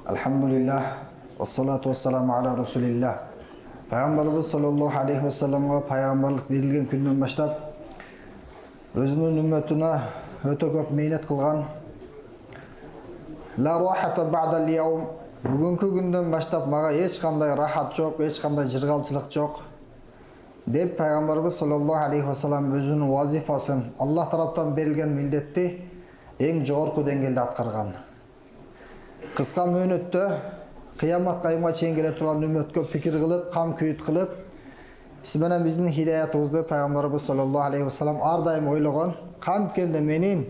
Alhamdulillah, wassalatu wassalamu ala Rasulillah. Peygamberimiz sallallahu aleyhi ve sellem'e peygamberlik verilgen günden başlap özünün ümmetine öte köp meynet kılgan la rahata ba'dal yawm bugünkü günden başlap maga hiç kanday rahat çok, hiç kanday jırgalçılık çok dep Peygamberimiz sallallahu aleyhi ve sellem özünün vazifasın Allah taraftan verilgen mildetти en jogorku dengelde atkargan. Kıska möhnöttө kıyamat kayma çeyin kele turan ümmetke pikir kılıp, kam küyüt kılıp, sibenen bizdin hidayatımızda Peygamberimiz sallallahu aleyhi ve sellem ardayım oylogon, kantkende menin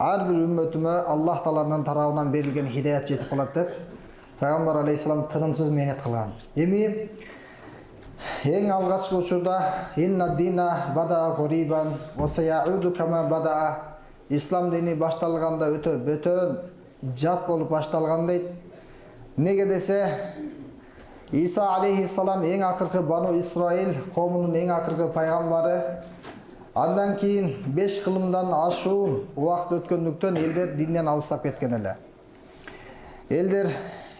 ar bir ümmetime Allah talarından tarafından verilgen hidayat jetip kılat dep Peygamber aleyhisselam tınımsız mehnet kılgan. Emi en algaçkı uçurda inna dina bada goriban ve sayaudu kama bada İslam dini baştalganda ötö bötön jat bolup baştalgan deyt. Nege dese İsa aleyhissalam en akırkı Banu İsrail komunun en akırkı paygambari. Andan keyin 5 kılımdan aşuun vakt ötkөндүктөн elder dinden alыстап ketken ele. Elder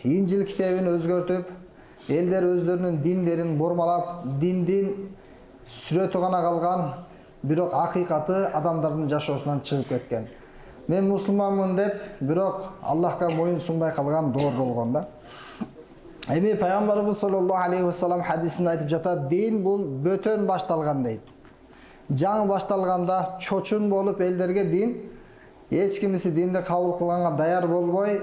İncil kitabını özgörtüp, elder özlerinin dinlerin bormalap, dindin süretugana kalgan, birok hakikati adamların jaşosundan çıkıp ketken. Men musulmanmın dep, birok Allah'ka moyun sunbay kalgan doğru bolgonda. Emi Peygamberimiz sallallahu aleyhi ve sellem hadisinde aytıp jatat, din bul bötön baştalgan deyt. Жаңы башталганда чочун болуп элдерге дин эч кимиси динди кабыл кылганга даяр болбой,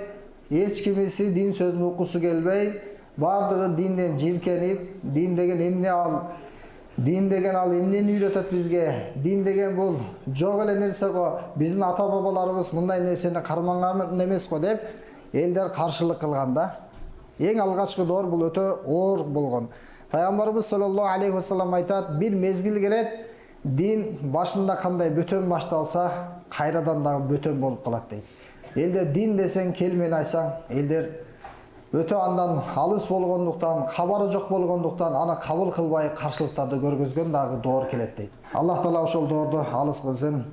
эч кимиси дин сөзүн уккусу келбей, бардыгы динден жиркенип, дин деген эмне ал, дин деген ал эмнени үйрөтөт бизге, дин деген бул жок эле нерсе го, биздин ата бабаларыбыз мындай нерсени карманган эмес го деп элдер каршылык кылганда, эң алгачкы доор бул өтө оор болгон. Пайгамбарыбыз саллаллаху алейхи ва саллям айтат, бир мезгил келет, din başında kanday bötön baştalsa kayradan da bötön bolup kalat deyt. Elder din desen kelmeni aysaң, elder ötö andan alыс болгондуктан, кабары жок болгондуктан аны кабыл кылбай каршылыктарды көргөзгөн дагы доор келет deyt. Allah Taala ошол доорду алыс кылсын.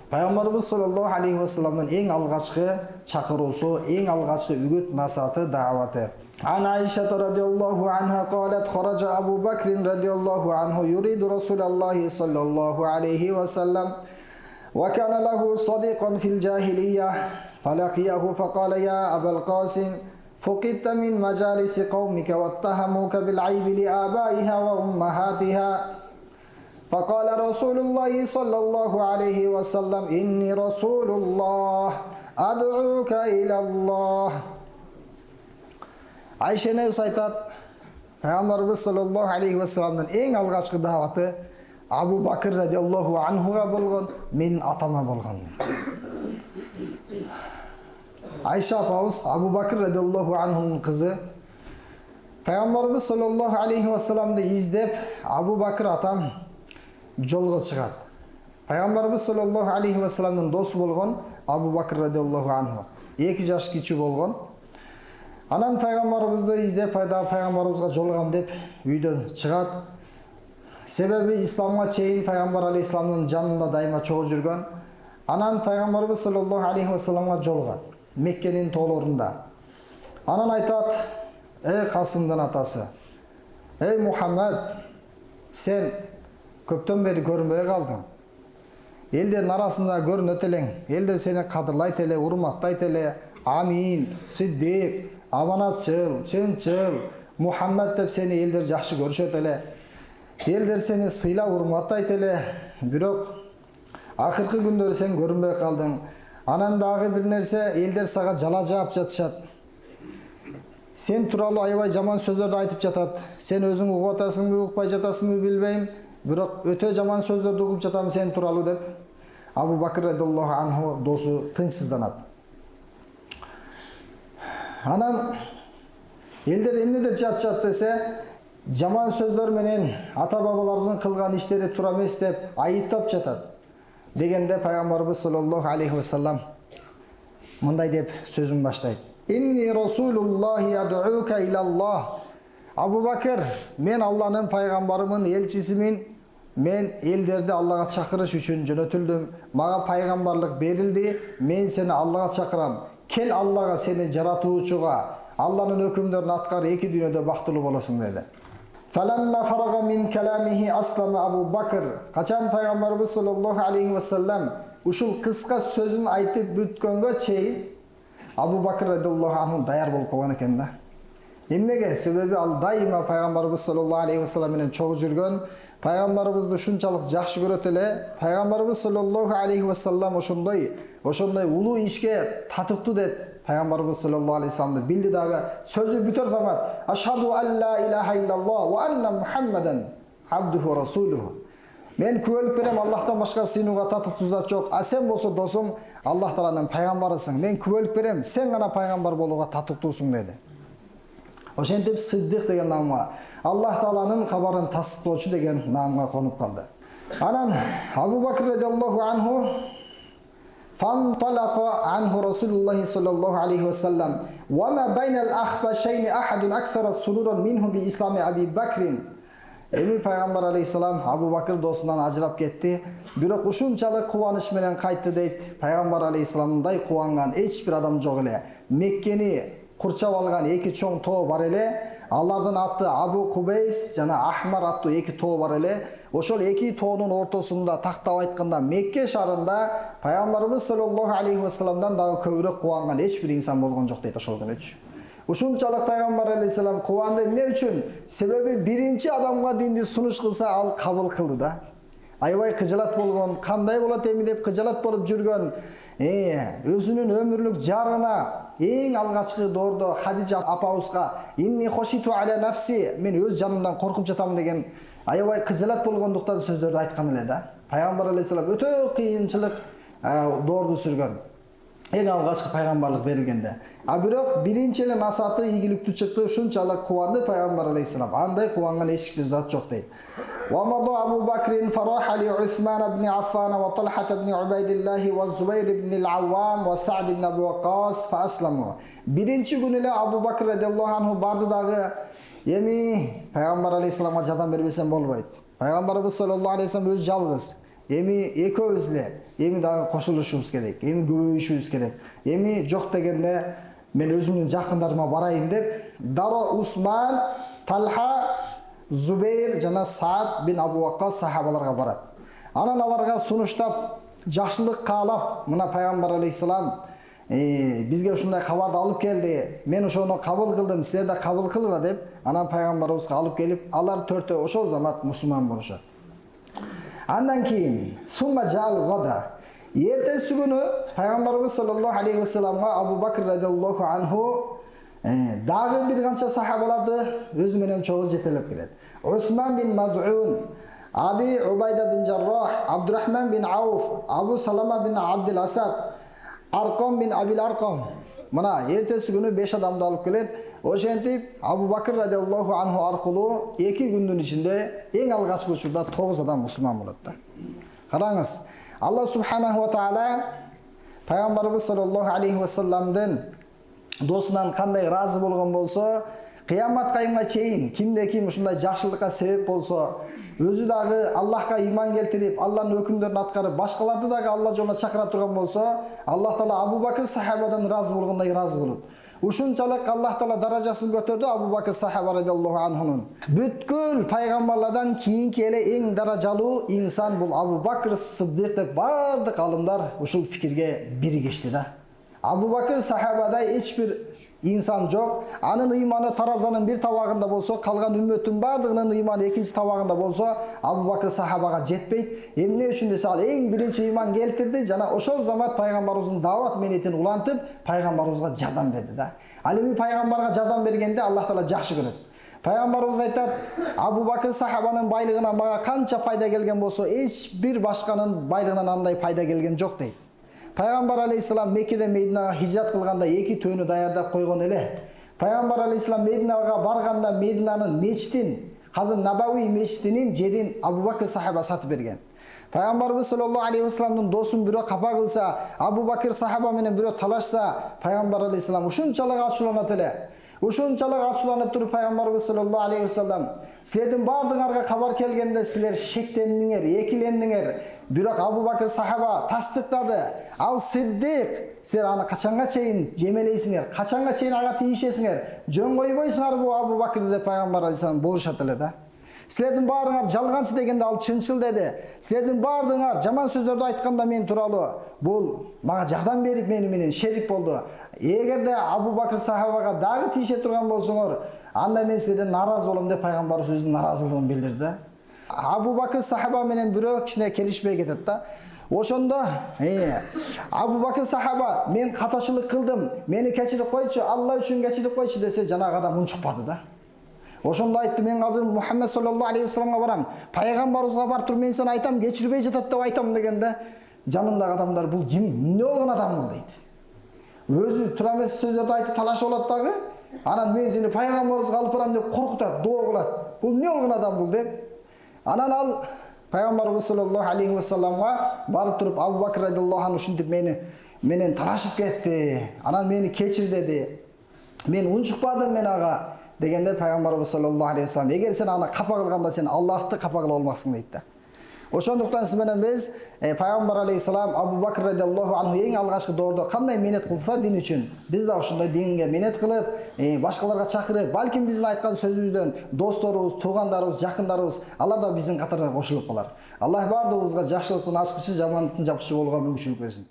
Пайгамбарыбыз sallallahu aleyhi ve sellem'in эң алгачкы чакыруусу, эң алгачкы үгүт насааты, дааваты. عن عائشة رضي الله عنها قالت خرج أبو بكر رضي الله عنه يريد رسول الله صلى الله عليه وسلم وكان له صديق في الجاهلية فلقيه فقال يا أبا القاسم فقدت من مجالس قومك واتهموك بالعيب لآبائها وأمهاتها فقال رسول الله صلى الله عليه وسلم إني رسول الله أدعوك إلى الله. Ayşe ne saytat? Peygamberimiz sallallahu aleyhi ve sellem'den en algaçkı davatı Abu Bakr radiyallahu anhuga bolgon, men atama bolgon. Ayşe apamız Abu Bakr radiyallahu anhu'nun kızı. Peygamberimiz sallallahu aleyhi ve sellem'de izdep Abu Bakr atam jolga çıgat. Peygamberimiz sallallahu aleyhi ve sellem'den dostu bolgon Abu Bakr radiyallahu anhu. 2 jaş kiçi bolgon. Anan Peygamberimizdi izdep Peygamberimizga jolgam dep үйдөн чыгат. Себеби İslamга чейин Peygamber aleyhissalamдын жанында дайыма чогуу жүргөн. Анан Peygamberimiz sallallahu aleyhi ve sellem'e jolgat. Mekke'nin тоолорунда. Анан айтат: "Ey Kasım'dın atası. Ey Muhammed, sen köptөн beri görmöy kaldың. Elderin arasında görünöt eleň. Elder seni kadırlayt ele, urmattayt ele. Amin, Siddiq, amanatçıl, çınçıl, Muhammed dep seni elder жақшы görüşöt ele. Elder seni sıyla urmattayt ele. Birok akırkı gündörü sen görünböy kaldың. Anan dagы bir nerse elder saga jala жаап жатышат. Sen turалы аябай жаман сөздөрдү айтып жатат. Sen өзүң угуп атасыңбы, укпай жатасыңбы билбейм. Бирок өтө жаман сөздөрдү угуп жатам sen туралы деп Abu Bakr radıyallahu anhu досу тынчсызданат. Anan elder emne деп жатышат dese, жаман сөздөр менен ата бабаларыбыздын кылган иштери туура эмес деп айыптап жатат. Дегенде Пайгамбарыбыз sallallahu aleyhi ve sellem мындай деп сөзүн баштайт. Inni Rasulullahi yad'uka ilallah. Abu Bakr, men Allah'ın paygambarımın elçisimin. Men elderdi Allah'a çakırış üçün jönötüldüm. Maga paygambarlık berildi. Men seni Allah'a çakıram. Kel Allah'a seni jaratуучуга, Allah'ın hükümlerini atkar, iki dünyada baktulu bolasın dedi. Falamma faraga min kalamihi aslama Abu Bakr. Kaçan Peygamberimiz sallallahu aleyhi ve sellem uşul kıska sözün aytıp bütkөнгө çeyin Abu Bakr radıyallahu anhu dayar bolup kalgan eken da. Emnege sebebi al daima Peygamberimiz sallallahu aleyhi ve sellem menен çoğu жүргөн, Peygamberimizdi şunçalık жақшы көрөт эле, Peygamberimiz sallallahu aleyhi ve sellem ошондой улуу ишке татыктуу деп Peygamberimiz sallallahu aleyhi ve sellem bildi dagы sözü бүтөр zaman Aşhadu an la ilaha illallah ve anna Muhammeden abduhu rasuluhu. Men күбөлүк берем Аллахтан башка сыйынууга татыктуу зат жок. А сен болсо досум Аллах Тааланын пайгамбарысың. Мен күбөлүк берем, сен гана пайгамбар болууга татыктуусуң деди. Ошентип Сиддик деген намга, Аллах Тааланын кабарын тасдиктоочу деген намга конуп калды. Анан Абу Бакр радıyallahu anhu فانطلق عنه رسول الله صلى الله عليه وسلم وما بين الأخبشين أحد أكثر سرورا منه بإسلام أبي بكر. Эми Пайгамбар алейхиссалам Абу Бакр досунан ажырап кетти. Бирок ушунчалык кубаныч менен кайтты дейт. Пайгамбар алейхиссаламдай кубанган эч бир адам жок эле. Меккени курчап алган эки чоң тоо бар эле. Алардын аты Абу Кубейс жана Ахмар аттуу эки тоо бар эле. Ошол эки тоонун ортосунда тактап айтканда Мекке шаарында Пайгамбарыбыз саллаллаху алейхи ва салламдан дагы көбүрөөк кубанган эч бир инсан болгон жок дейт ошол күнү. Ушунчалык Пайгамбар алейхиссалам кубанды эмне үчүн? Себеби биринчи адамга динди сунуш кылса ал кабыл кылды да. Аябай кыжалат болгон, кандай болот эми деп кыжалат болуп жүргөн, өзүнүн өмүрлүк жарына эң алгачкы доордо Хадижа апабызга инни хошиту аля нафси, мен өз жанымдан коркуп жатам деген аябай кыжалат болгондуктан сөздөрдү айткан эле да. Пайгамбар алейхиссалам өтө кыйынчылык доорду сүргөн. Эң алгачкы пайгамбарлык берилгенде. А бирок биринчи эле насаты ийгиликтүү чыкты, ушунчалык кубанды Пайгамбар алейхиссалам. Андай кубанган эч бир зат жок дейт. ومضى أبو بكر فراح لعثمان بن عفان وطلحة بن عبيد الله والزبير بن العوام وسعد بن أبي وقاص فأسلموا. Birinci gün ile Abu Bakr radıyallahu anhu bardı dağı emi Peygamber aleyhisselam'a jardam berбесем болбойт. Peygamberimiz sallallahu aleyhi ve sellem öz жалгыз. Emi ekөөбүз emi dağı koşuluşubuz керек. Emi көбөйүшүбүз керек. Emi жок дегенде мен өзүмдүн жакындарыма барайын деп Daro Usman, Talha, Zubeyr жана Саад бин Абу Ваккас сахабаларга барат. Анан аларга сунуштап, жакшылык каалап, мына Пайгамбар алейхиссалам бизге ушундай кабарды алып келди. Мен ошону кабыл кылдым, силер да кабыл кылгыла деп, анан Пайгамбарыбызга алып келип, алар төртөө ошол замат мусулман болушат. Андан кийин сумма жал гада. Эртеси күнү Пайгамбарыбыз саллаллаху алейхи ва салламга Абу Бакр радıyallahu anhu дагы бир канча сахабаларды өзү менен чогуу жетелеп келет. Усман бин Маз'ун, Аби Убайда бин Жаррах, Абдурахман бин Ауф, Абу Салама бин Абдул Асад, Аркам бин Абил Аркам. Мына эртеси күнү 5 адамды алып келет. Ошентип Абу Бакр радıyallahu anhu аркылуу 2 күндүн ичинде эң алгачкы учурда 9 адам мусулман болот да. Караңыз, Алла субханаху ва таала Пайгамбарыбыз саллаллаху алейхи ва салламдын досунан кандай разы болгон болсо, кыямат кайымга чейин кимде ким ушундай жакшылыкка себеп болсо, өзү дагы Аллахка ыйман келтирип, Алланын өкүмдөрүн аткарып, башкаларды дагы Алла жолуна чакыра турган болсо, Аллах Таала Абу Бакр сахабадан разы болгондой разы болот. Ушунчалык Аллах Таала даражасын көтөрдү Абу Бакр сахаба радıyallahu anhунун. Бүткүл пайгамбарлардан кийинки эле эң даражалуу инсан бул Абу Бакр Сиддик деп бардык алымдар ушул фикирге биригишти да. Абу Бакр сахабадай эч бир инсан жок. Анын ыйманы таразанын бир табагында болсо, калган үммөттүн бардыгынын ыйманы экинчи табагында болсо, Абу Бакр сахабага жетпейт. Эмне үчүн десе ал эң биринчи ыйман келтирди жана ошол замат пайгамбарыбыздын даават менетин улантып, пайгамбарыбызга жардам берди да. Ал эми пайгамбарга жардам бергенде Аллах Таала жакшы көрөт. Пайгамбарыбыз айтат, Абу Бакр сахабанын байлыгынан мага канча пайда келген болсо, эч бир башканын байлыгынан андай пайда келген жок дейт. Пайгамбар алейхиссалам Меккеден Мединага хижрат кылганда 2 төөнү даярдап койгон эле. Пайгамбар алейхиссалам Мединага барганда Мединанын мечитин, Казыр Набауи мечитинин жерин Абу Бакр сахаба сатып берген. Пайгамбарыбыз саллаллаху алейхи ва салламдын досун бирөө капа кылса, Абу Бакр сахаба менен бирөө талашса, Пайгамбар алейхиссалам ушунчалык ачууланат эле. Ушунчалык ачууланып туруп Пайгамбарыбыз саллаллаху алейхи ва саллам, силердин бардыгыңарга кабар келгенде силер шектендиңер, экилендиңер. Бирок Абу Бакр сахаба тастыктады. Ал Сиддик, силер аны качанга чейин жемелейсиңер, качанга чейин ага тийишесиңер, жөн койбойсуңар бу Абу Бакырды деп пайгамбар алейхиссалам болушат эле да. Силердин баарыңар жалганчы дегенде ал чынчыл деди. Силердин баардыгыңар жаман сөздөрдү айтканда мен тууралуу бул мага жардам берип мени менен шерик болду. Эгерде Абу Бакыр сахабага дагы тийише турган болсоңор, анда мен силерден наразы болом деп пайгамбарыбыз өзүнүн наразылыгын билдирди. Абу Бакыр сахаба менен бирөө кичине келишпей кетет да. Ошондо Абу Бакыр сахаба мен катачылык кылдым, мени кечирип койчу, Алла үчүн кечирип койчу десе, жанагы адам унчукпады да. Ошондо айтты, мен азыр Мухаммед саллаллаху алейхи вассаламга барам, пайгамбарыбызга барып туруп мен сени айтам, кечирбей жатат деп айтам дегенде, жанымдагы адамдар бул ким, эмне болгон адам бул дейт. Өзү тура эмес сөздөрдү айтып талашып алат дагы, анан мен сени пайгамбарыбызга алып барам деп коркутат, доо кылат. Бул эмне болгон адам бул деп. Анан ал пайгамбарыбыз саллаллаху алейхи вассаламга барып туруп, Абу Бакр радиаллаху анху ушинтип менен талашып кетти. Анан мени кечир деди. Мен унчукпадым мен ага дегенде пайгамбарыбыз саллаллаху алейхи вассалам, эгер сен аны капа кылганда сен Аллахты капа кыла алмаксың дейт да. Ошондуктан сиз менен биз пайгамбар алейхиссалам Абу Бакр радиаллаху анху эң алгачкы доордо кандай менет кылса дин үчүн, биз да ошондой динге менет кылып, башкаларга чакырып, балким биздин айткан сөзүбүздөн досторубуз, туугандарыбыз, жакындарыбыз, алар да биздин катарга кошулуп калар. Аллах баардыгыбызга жакшылыктын ачкычы, жамандыктын жапкычы болууга мүмкүнчүлүк берсин.